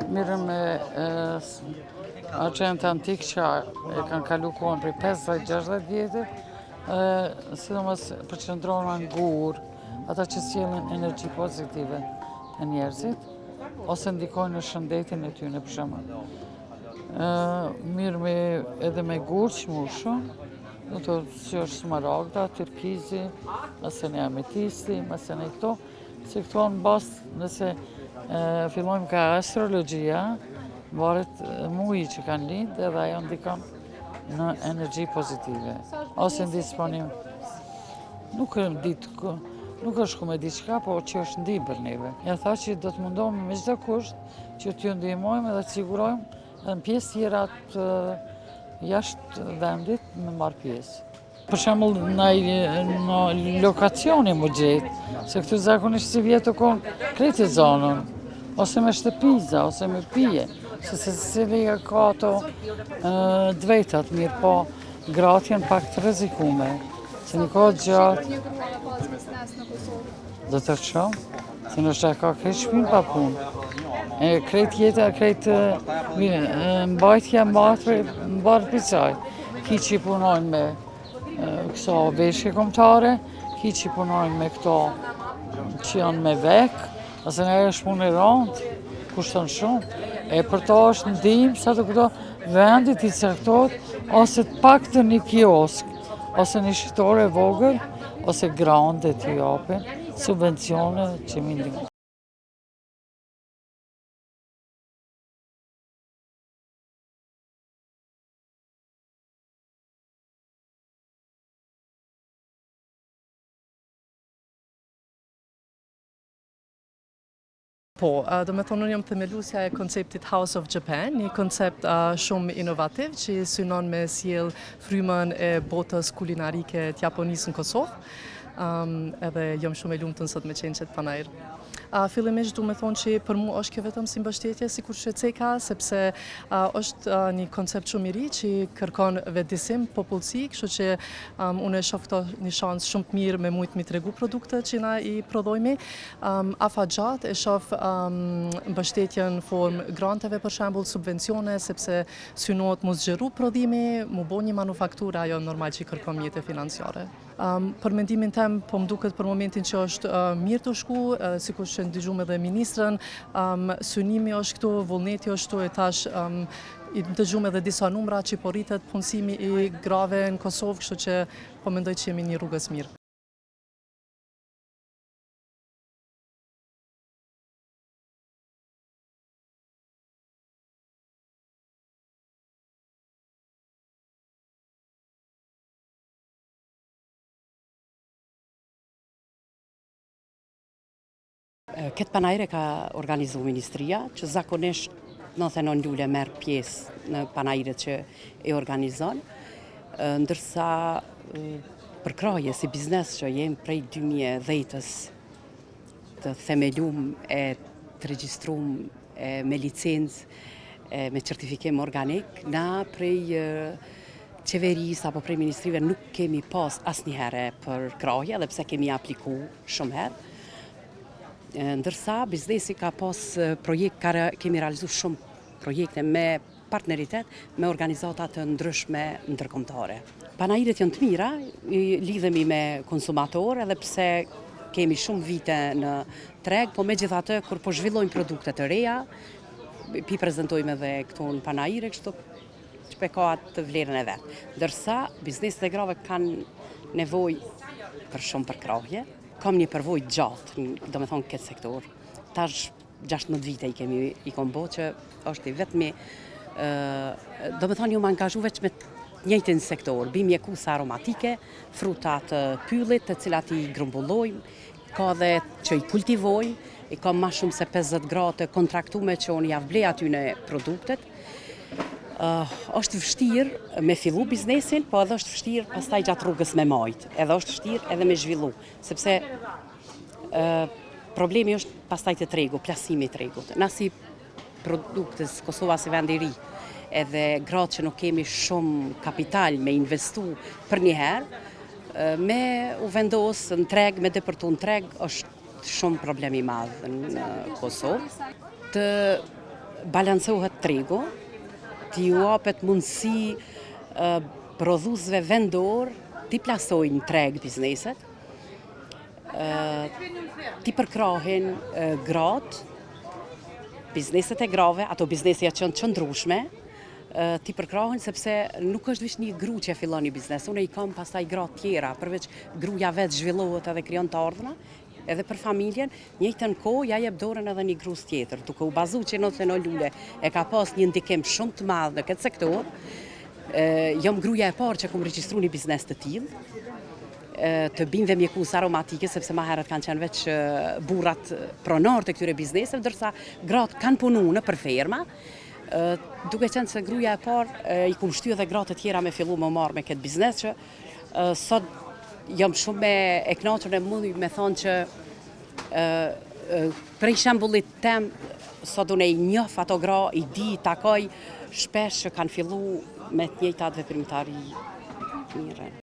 Mirë me agent antik që e kanë kalu kohën për 50-60 vjetë, sidomos përqendrohen në gur, ata që sjellin energji pozitive në njerëzit, ose ndikojnë në shëndetin e tyre për shembull. Mirë edhe me gur që mushën, do të që është smaragda, turkizi, ose në ametisti, ose në këto, se këto në bazë nëse fillojmë ka astrologjia, varet muji që kanë lindë edhe ajo ndikon në energji pozitive. Ose ndisponim, nuk është ku me diçka, po që është ndim për neve. Ja tha që do të mundohemi me çdo kusht që t'ju ndihmojmë edhe të sigurojmë edhe në pjesë tjera të jashtë vendit me marrë pjesë. Për shembull në lokacioni më gjetë, se këtu zakonisht si vjetë të konë krejtë zonën, ose me shtëpiza, ose me pije, se secili ka ato dvetat, mirë po gratjen pak të rrezikume, se një kohë gjatë. Do të shumë, se nështë ka krejtë shpinë pa punë. Krejtë jetë, krejtë mbajtja mbarë për qaj. Ki që i punojnë me këso veshje kombëtare, ki që i punojnë me këto që janë me vek, ose nga e është punë e randë, kushton shumë. Për to është ndihmë sa të këto vendit i caktohet, ose të pak të një kiosk, ose një shitore vogël, ose grande të japin, subvencione që mi ndihmë. Po, do me thonë unë jam themeluesja e konceptit House of Japan, një koncept shumë inovativ që synon me sjell frymën e botës kulinarike të Japonisë në Kosovë. Edhe jam shumë e lumtur sot me qenë qëtë panajër. Fillimisht du me thonë që për mu është kjo vetëm si mbështetje si kur Ceka, sepse është një koncept shumë i ri që kërkon vetëdisim, popullsi, kështu që unë e shoh këto një shans shumë të mirë me mujt mi tregu produktet që na i prodhojmi. Afatgjat e shoh mbështetjen në formë granteve për shembull, subvencione, sepse synohet mu zgjeru prodhimi, mu bo një manufaktura ajo normal që kërkon mjete financiare. Për mendimin tem, po më duket për momentin që është mirë të shku, sikur që ndëgjuam edhe ministrën, synimi është këtu, vullneti është këtu, e tash i ndëgjuam edhe disa numra që po rritet punësimi i grave në Kosovë, kështu që po mendoj që jemi një rrugës mirë. Këtë panajre ka organizu Ministria, që zakonisht 99 lule merë pjesë në panajret që e organizon, ndërsa për kraje si biznes që jem prej 2010-ës të themelum e të regjistrum me licencë, me certifikim organik, na prej qeveris apo prej ministrive nuk kemi pas asnjëherë për kraje, dhe pse kemi apliku shumë herë. Ndërsa biznesi ka pas kemi realizu shumë projekte me partneritet me organizata të ndryshme ndërkombëtare. Panajret janë të mira, lidhemi me konsumator edhe pse kemi shumë vite në treg, po megjithatë kur po zhvillojmë produkte të reja, pi prezantojmë edhe këtu në panajre, kështu që ka atë vlerën e vet. Ndërsa bizneset e grave kanë nevojë për shumë përkrahje. Kam një përvojë gjatë, do me thonë këtë sektor. Tash 16 vite i kom bo që është i vetëmi, do me thonë ju më angazhu veç me njëjtin sektor. Bim mjekusa aromatike, frutat pyllit të cilat i grumbullojmë, ka dhe që i kultivojmë, i kam ma shumë se 50 gratë kontraktume që unë javë blej aty në produktet. Është vështirë me fillu biznesin, po edhe është vështirë pastaj gjatë rrugës me majtë, edhe është vështirë edhe me zhvillu, sepse problemi është pastaj të tregu, plasimi i tregut. Na si produktës Kosova si vend i ri, edhe gratë që nuk kemi shumë kapital me investu për një herë, me u vendosë në treg, me depërtu në treg, është shumë problemi madhë në Kosovë. Të balancohet tregu, t'i u japet mundësi prodhuesve vendor t'i plasojnë treg bizneset, t'i përkrahin gratë, bizneset e grave, ato biznesja që janë qëndrueshme, t'i përkrahin sepse nuk është vetëm një gru që e fillon një biznes. Unë i kam pastaj gra tjera, përveç gruaja vetë zhvillohet edhe krijon të ardhurna, edhe për familjen, njëjtën kohë ja jep dorën edhe një grus tjetër, duke u bazuar që nëse në lule e ka pas një ndikim shumë të madh në këtë sektor. Jam gruaja e parë që kam regjistruar një biznes të tillë, të bimëve mjekuese aromatike, sepse më herët kanë qenë veç burrat pronar të këtyre bizneseve, ndërsa gratë kanë punuar nëpër ferma. Duke qenë se gruaja e parë i kum shty edhe gratë të tjera me fillu më marrë me këtë biznes që sot jam shumë e kënaqur e mundi me thonë që prej shembullit tem sot unë i njoh ato gra, i di, takoj shpesh që kanë fillu me të njëjtat veprimtari mirë.